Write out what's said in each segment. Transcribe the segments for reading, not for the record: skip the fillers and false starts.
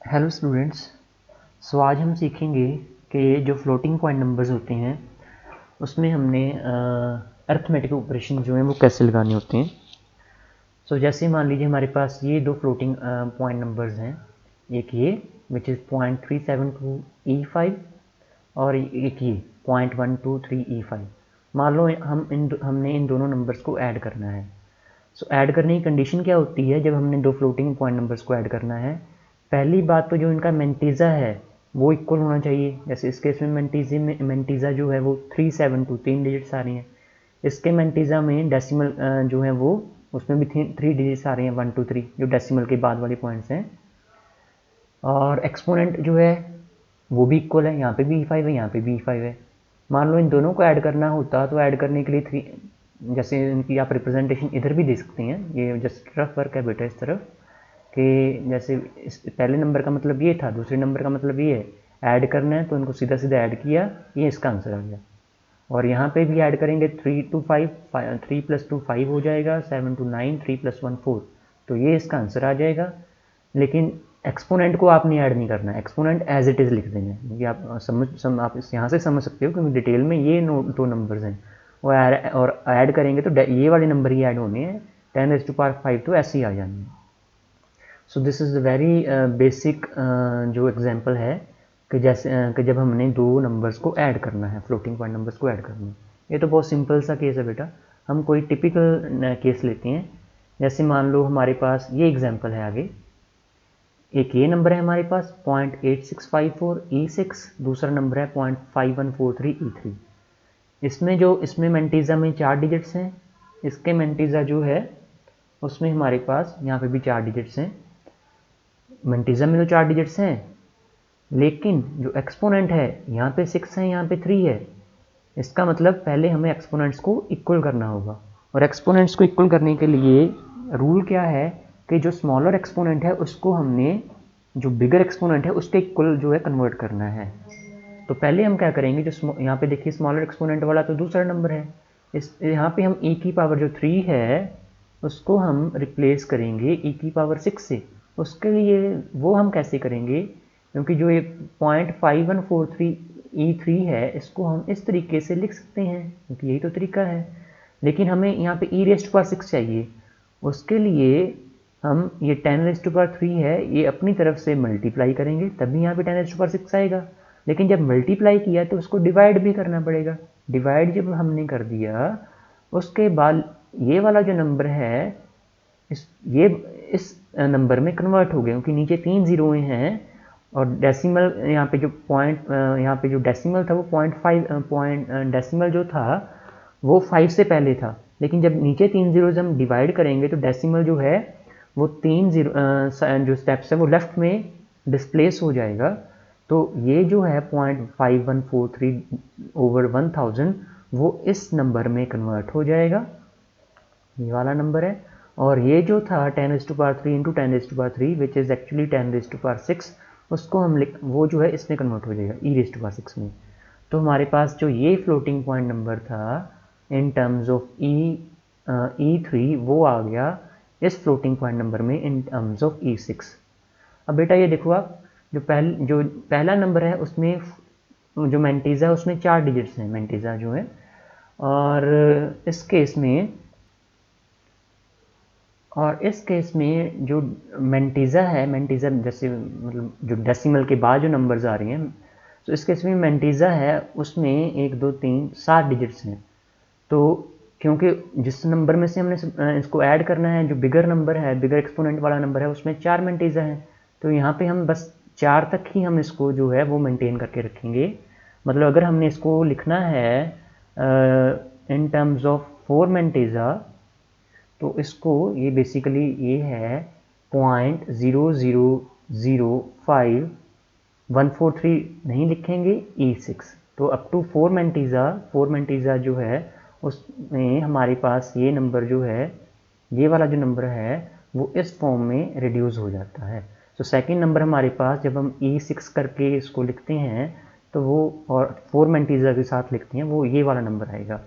Hello students. सो आज हम सीखेंगे कि जो फ्लोटिंग पॉइंट नंबर्स होते हैं उसमें हमने अर्थमेटिक ऑपरेशन जो हैं वो कैसे लगाने होते हैं। सो जैसे मान लीजिए हमारे पास ये दो फ्लोटिंग पॉइंट नंबर्स हैं, एक ये विच इज़ 0.372E5 और एक ये 0.123E5। मान लो हमने इन दोनों नंबर्स को ऐड करना है। सो ऐड करने की कंडीशन क्या होती है जब हमने दो फ्लोटिंग पॉइंट नंबर्स को ऐड करना है। पहली बात तो जो इनका मेंटीज़ा है वो इक्वल होना चाहिए। जैसे इस केस में मेंटीज़ा जो है वो 372 3 डिजिट्स आ रही हैं। इसके मेंटीज़ा में डेसिमल जो है वो उसमें भी 3 डिजिट्स आ रही हैं, 1 2 3 जो डेसिमल के बाद वाले पॉइंट्स हैं। और एक्सपोनेंट जो है वो भी इक्वल है, यहाँ पे भी E5 है, यहाँ पे भी E5 है। मान लो इन दोनों को ऐड करना होता तो ऐड करने के लिए जैसे इनकी आप रिप्रेजेंटेशन इधर भी दे सकते हैं। ये जस्ट रफ वर्क है बेटा इस तरफ कि जैसे इस पहले नंबर का मतलब ये था, दूसरे नंबर का मतलब ये है, ऐड करना है तो इनको सीधा सीधा ऐड किया, ये इसका आंसर आ गया। और यहाँ पे भी ऐड करेंगे 3 to 5, 3 + 2 5 हो जाएगा, 7 to 9, 3 + 1 4, तो ये इसका आंसर आ जाएगा। लेकिन एक्सपोनेंट को आपने ऐड नहीं करना है, एक्सपोनेंट एज इट इज़ लिख देंगे। क्योंकि आप आप यहाँ से समझ सकते हो क्योंकि डिटेल में ये दो नंबर्स हैं और ऐड करेंगे तो ये वाले नंबर ही ऐड होने हैं, 10⁵ तो ऐसे ही आ जाने हैं। सो this is the very basic जो एग्जांपल है कि जैसे कि जब हमने दो नंबर्स को ऐड करना है, फ्लोटिंग पॉइंट नंबर्स को ऐड करना है। ये तो बहुत सिंपल सा केस है बेटा। हम कोई टिपिकल केस लेते हैं। जैसे मान लो हमारे पास ये एग्जांपल है आगे। एक ये नंबर है हमारे पास 0.8654E6, दूसरा नंबर है 0.5143E3। इसमें मेंटीज़ा में 4 डिजिट्स हैं, इसके मेंटीज़ा जो है उसमें हमारे पास यहाँ पे भी 4 डिजिट्स हैं। मेंटीज़ा में तो 4 डिजिट्स हैं, लेकिन जो एक्सपोनेंट है यहाँ पे 6 है, यहाँ पे 3 है। इसका मतलब पहले हमें एक्सपोनेंट्स को इक्वल करना होगा। और एक्सपोनेंट्स को इक्वल करने के लिए रूल क्या है कि जो स्मॉलर एक्सपोनेंट है उसको हमने जो बिगर एक्सपोनेंट है उसके इक्वल जो है कन्वर्ट करना है। तो पहले हम क्या करेंगे, जो यहाँ पे देखिए स्मॉलर एक्सपोनेंट वाला तो दूसरा नंबर है, इस यहाँ पे हम e की पावर जो 3 है उसको हम रिप्लेस करेंगे e की पावर 6 से। उसके लिए वो हम कैसे करेंगे, क्योंकि जो ये 0.5143E3 है इसको हम इस तरीके से लिख सकते हैं क्योंकि यही तो तरीका है। लेकिन हमें यहाँ पे e⁻⁶ चाहिए। उसके लिए हम ये 10⁻³ है ये अपनी तरफ से मल्टीप्लाई करेंगे तभी यहाँ पे 10⁻⁶ आएगा। लेकिन जब मल्टीप्लाई किया तो उसको डिवाइड भी करना पड़ेगा। डिवाइड जब हमने कर दिया उसके बाद ये वाला जो नंबर है इस नंबर में कन्वर्ट हो गया, क्योंकि नीचे 3 जीरोएं हैं और डेसिमल यहाँ पे जो पॉइंट यहाँ पे जो डेसिमल था वो 0.5 डेसिमल जो था वो 5 से पहले था। लेकिन जब नीचे 3 जीरोज हम डिवाइड करेंगे तो डेसिमल जो है वो 3 जीरो जो स्टेप्स है वो लेफ्ट में डिस्प्लेस हो जाएगा। तो ये जो है 0.5143/1000 वो इस नंबर में कन्वर्ट हो जाएगा, ये वाला नंबर है। और ये जो था 10⁻³ इंटू 10⁻³ विच इज़ एक्चुअली 10⁻⁶, उसको हम वो जो है इसमें कन्वर्ट हो जाएगा e⁻⁶ में। तो हमारे पास जो ये फ्लोटिंग पॉइंट नंबर था इन टर्म्स ऑफ E3 वो आ गया इस फ्लोटिंग पॉइंट नंबर में इन टर्म्स ऑफ E6। अब बेटा ये देखो आप, जो पहला नंबर है उसमें जो मेंटीज़ा है उसमें 4 डिजिट्स हैं, मेंटीज़ा जो है। और इस केस में जो मेंटीज़ा है, मेंटीज़ा जैसे मतलब जो डेसिमल के बाद जो नंबर्स आ रही हैं, तो इस केस में मेंटीज़ा है उसमें 1 2 3 7 डिजिट्स हैं। तो क्योंकि जिस नंबर में से हमने इसको ऐड करना है, जो बिगर नंबर है, बिगर एक्सपोनेंट वाला नंबर है, उसमें 4 मेंटीज़ा हैं। तो यहाँ पे हम बस 4 तक ही हम इसको जो है वो मेंटेन करके रखेंगे। मतलब अगर हमने इसको लिखना है इन टर्म्स ऑफ 4 मेंटीज़ा तो इसको ये बेसिकली ये है 0.0005143 नहीं लिखेंगे, E6। तो अप टू 4 मेंटीज़ा जो है उसमें हमारे पास ये नंबर जो है, ये वाला जो नंबर है वो इस फॉर्म में रिड्यूस हो जाता है। तो सेकंड नंबर हमारे पास जब हम E6 करके इसको लिखते हैं तो वो और 4 मेंटीज़ा के साथ लिखते हैं वो ये वाला नंबर आएगा।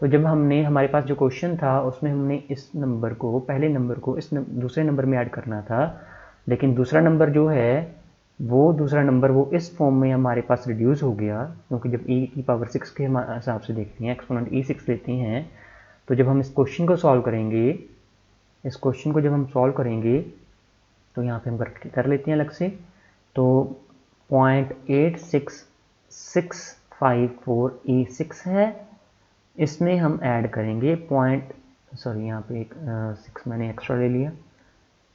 तो जब हमारे पास जो क्वेश्चन था उसमें हमने इस नंबर को, पहले नंबर को इस दूसरे नंबर में ऐड करना था, लेकिन दूसरा नंबर जो है वो दूसरा नंबर वो इस फॉर्म में हमारे पास रिड्यूस हो गया, क्योंकि जब e की पावर 6 के हिसाब से देखते हैं, एक्सपोनेंट e6 लेते हैं, तो जब हम इस क्वेश्चन को सॉल्व करेंगे, इस क्वेश्चन को जब हम सॉल्व करेंगे तो यहाँ पे हम कर लेते हैं अलग से। तो 0.86654 e6 है, इसमें हम ऐड करेंगे यहाँ पे एक 6 मैंने एक्स्ट्रा ले लिया,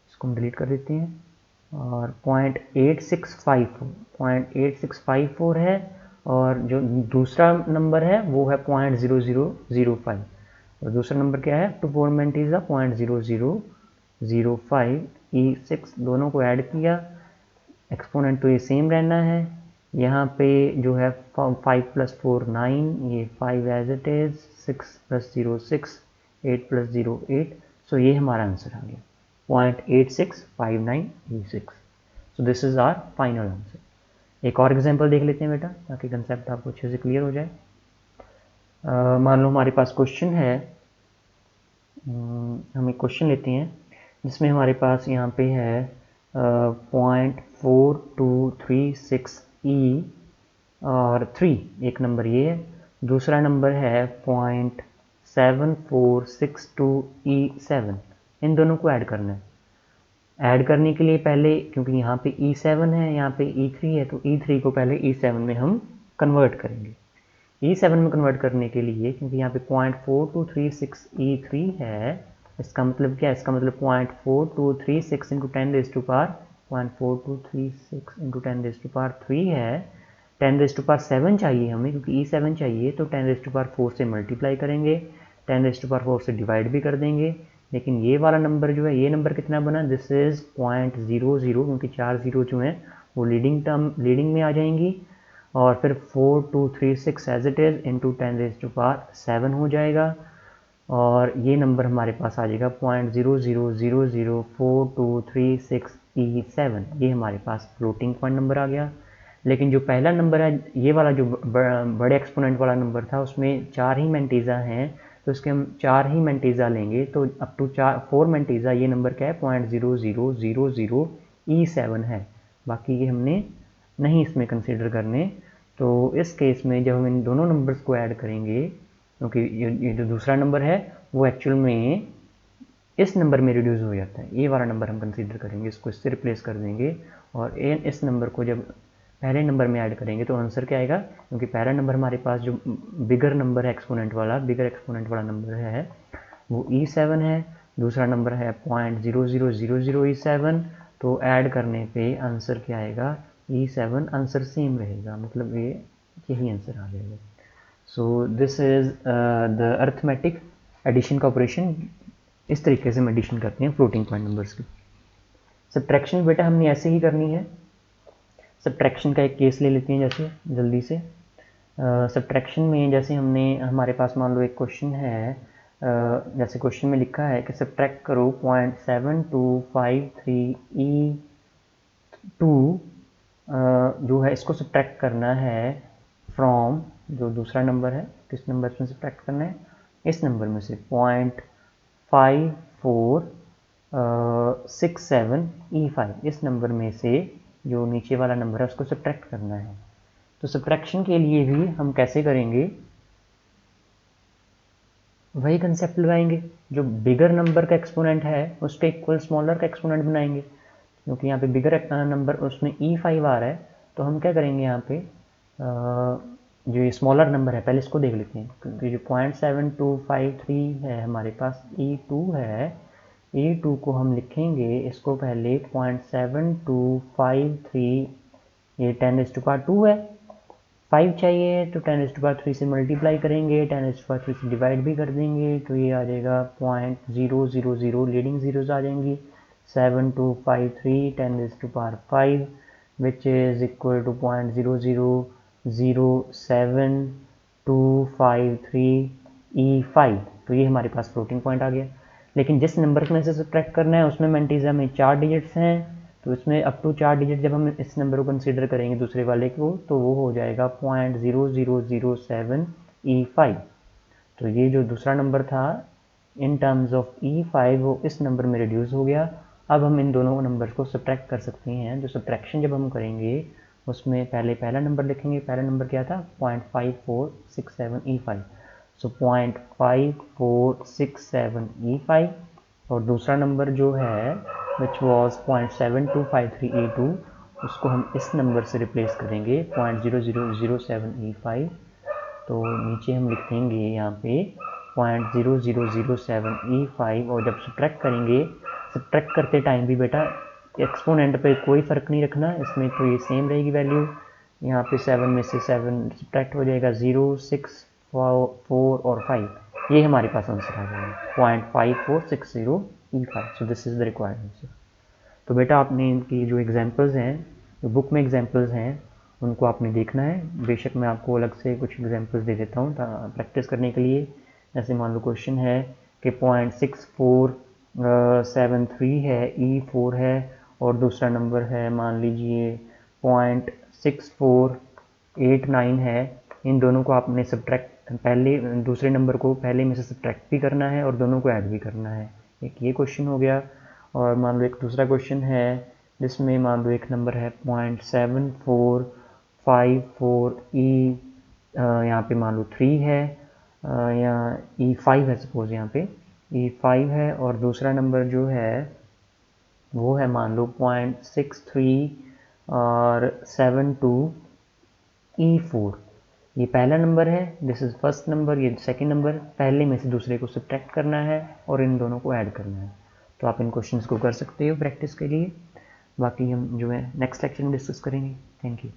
इसको हम डिलीट कर देते हैं, और 0.8654 है, और जो दूसरा नंबर है वो है 0.0005, और दूसरा नंबर क्या है, टू फोर मेंटीज 0.0005 e6, दोनों को ऐड किया, एक्सपोनेंट तो ये सेम रहना है, यहाँ पे जो है 5 + 4 9, ये 5 एज इट इज़, 6 + 0 6, 8 + 0 8, सो ये हमारा आंसर आ गया 0.8659 e6। So this is our final answer. एक और एग्जांपल देख लेते हैं बेटा, ताकि कंसेप्ट आपको अच्छे से क्लियर हो जाए। मान लो हमारे पास क्वेश्चन है, हम एक क्वेश्चन लेते हैं जिसमें हमारे पास यहाँ पे है 0.4236 e और 3, एक नंबर ये है, दूसरा नंबर है 0.7462 e7, इन दोनों को ऐड करना है। ऐड करने के लिए पहले, क्योंकि यहाँ पे e7 है, यहाँ पे e3 है, तो e3 को पहले e7 में हम कन्वर्ट करेंगे। e7 में कन्वर्ट करने के लिए, क्योंकि यहाँ पे 0.4236 e3 है, इसका मतलब क्या है, इसका मतलब 0.4236 into 10 raise to power 0.4236 into 10 raise to power 3 है, 10 रेज़ टू पावर 7 चाहिए हमें, क्योंकि e7 चाहिए, तो 10 रेज़ टू पावर 4 से मल्टीप्लाई करेंगे, 10 रेज़ टू पावर 4 से डिवाइड भी कर देंगे। लेकिन ये वाला नंबर जो है, ये नंबर कितना बना, दिस इज़ 0.00, क्योंकि 4 जीरो जो हैं वो लीडिंग में आ जाएंगी, और फिर 4236 as it is into 10 raise to power 7 हो जाएगा, और ये नंबर हमारे पास आ जाएगा 0.00004236 e7, ये हमारे पास फ्लोटिंग पॉइंट नंबर आ गया। लेकिन जो पहला नंबर है, ये वाला जो बड़े एक्सपोनेंट वाला नंबर था, उसमें 4 ही मेंटीज़ा हैं, तो इसके हम 4 ही मेंटीज़ा लेंगे, तो अप टू 4 मेंटीज़ा, ये नंबर क्या है 0.0000 e7 है, बाकी ये हमने नहीं इसमें कंसीडर करने। तो इस केस में जब हम इन दोनों नंबर्स को ऐड करेंगे, क्योंकि ये जो दूसरा नंबर है वो एक्चुअल में इस नंबर में रिड्यूस हो जाता है, ये वाला नंबर हम कंसीडर करेंगे, इसको इससे रिप्लेस कर देंगे, और इस नंबर को जब पहले नंबर में ऐड करेंगे तो आंसर क्या आएगा, क्योंकि पहला नंबर हमारे पास जो बिगर नंबर है, एक्सपोनेंट वाला नंबर है वो e7 है, दूसरा नंबर है 0.0000 e7, तो ऐड करने पे आंसर क्या आएगा, e7, आंसर सेम रहेगा, मतलब ये यही आंसर आ जाएगा। So this is the arithmetic addition का ऑपरेशन, इस तरीके से हम एडिशन करते हैं फ्लोटिंग पॉइंट नंबर्स की। सब्ट्रैक्शन बेटा हमने ऐसे ही करनी है। सब्ट्रैक्शन का एक केस ले लेते हैं जैसे जल्दी से। सब्ट्रैक्शन में जैसे हमारे पास मान लो एक क्वेश्चन है, जैसे क्वेश्चन में लिखा है कि सब्ट्रैक्ट करो 0.7253 e2, जो है इसको सब्ट्रैक्ट करना है फ्रॉम जो दूसरा नंबर है, किस नंबर में सब्ट्रैक्ट करना है, इस नंबर में से 0.5467 e5, इस नंबर में से जो नीचे वाला नंबर है उसको सब्ट्रैक्ट करना है। तो सब्ट्रैक्शन के लिए भी हम कैसे करेंगे, वही कंसेप्ट लगाएंगे, जो बिगर नंबर का एक्सपोनेंट है उसके इक्वल स्मॉलर का एक्सपोनेंट बनाएंगे, क्योंकि यहाँ पे बिगर नंबर उसमें e5 आ रहा है, तो हम क्या करेंगे यहाँ पे, जो ये स्मॉलर नंबर है पहले इसको देख लेते हैं, क्योंकि जो 0.7253 है हमारे पास e2 है, e2 को हम लिखेंगे, इसको पहले 0.7253, ये 10⁻2 है, 5 चाहिए तो 10⁻3 से मल्टीप्लाई करेंगे, 10⁻3 से डिवाइड भी कर देंगे, तो ये आ जाएगा 0.000, लीडिंग जीरोज आ जाएंगी, 7253 10⁻5 which is equal to 0.0007253 e5, तो ये हमारे पास फ्लोटिंग पॉइंट आ गया। लेकिन जिस नंबर में से सब्ट्रैक्ट करना है उसमें मेंटीज़ा में 4 डिजिट्स हैं, तो इसमें अप टू 4 डिजिट जब हम इस नंबर को कंसीडर करेंगे दूसरे वाले को, तो वो हो जाएगा 0.0007 e5। तो ये जो दूसरा नंबर था इन टर्म्स ऑफ e5 वो इस नंबर में रिड्यूस हो गया, अब हम इन दोनों नंबर्स को सब्ट्रैक्ट कर सकते हैं। जो सब्ट्रैक्शन जब हम करेंगे उसमें पहले पहला नंबर लिखेंगे। पहला नंबर क्या था? 0.5467E5। सो 0.5467E5 और दूसरा नंबर जो है विच वॉज 0.7253E2, उसको हम इस नंबर से रिप्लेस करेंगे 0.0007E5। तो नीचे हम लिखेंगे यहाँ पे 0.0007E5 और जब सब्ट्रैक्ट करेंगे, सब्ट्रैक्ट करते टाइम भी बेटा एक्सपोनेंट पे कोई फ़र्क नहीं रखना, इसमें तो ये सेम रहेगी वैल्यू। यहाँ पे 7 में से 7 सब्ट्रैक्ट हो जाएगा, 0, 6, 4 और 5, ये हमारे पास आंसर आ जाएगा 0.5460E5। So this is the required answer. तो बेटा आपने इनकी जो एग्जांपल्स हैं, जो बुक में एग्जांपल्स हैं, उनको आपने देखना है। बेशक मैं आपको अलग से कुछ एग्जांपल्स दे देता हूँ प्रैक्टिस करने के लिए। जैसे मान लो क्वेश्चन है कि 0.6473 है, E4 है और दूसरा नंबर है मान लीजिए 0.6489 है। इन दोनों को आपने सब्ट्रैक्ट, पहले दूसरे नंबर को पहले में से सब्ट्रैक्ट भी करना है और दोनों को ऐड भी करना है। एक ये क्वेश्चन हो गया। और मान लो एक दूसरा क्वेश्चन है जिसमें मान लो एक नंबर है 0.7454E, यहाँ पे मान लो 3 है, या E5 है, सपोज यहाँ पे E5 है और दूसरा नंबर जो है वो है मान लो 0.63 और 72E4। ये पहला नंबर है, दिस इज़ फर्स्ट नंबर, ये सेकंड नंबर। पहले में से दूसरे को सब्ट्रैक्ट करना है और इन दोनों को ऐड करना है। तो आप इन क्वेश्चंस को कर सकते हो प्रैक्टिस के लिए। बाकी हम जो है नेक्स्ट लेक्चर में डिस्कस करेंगे। Thank you.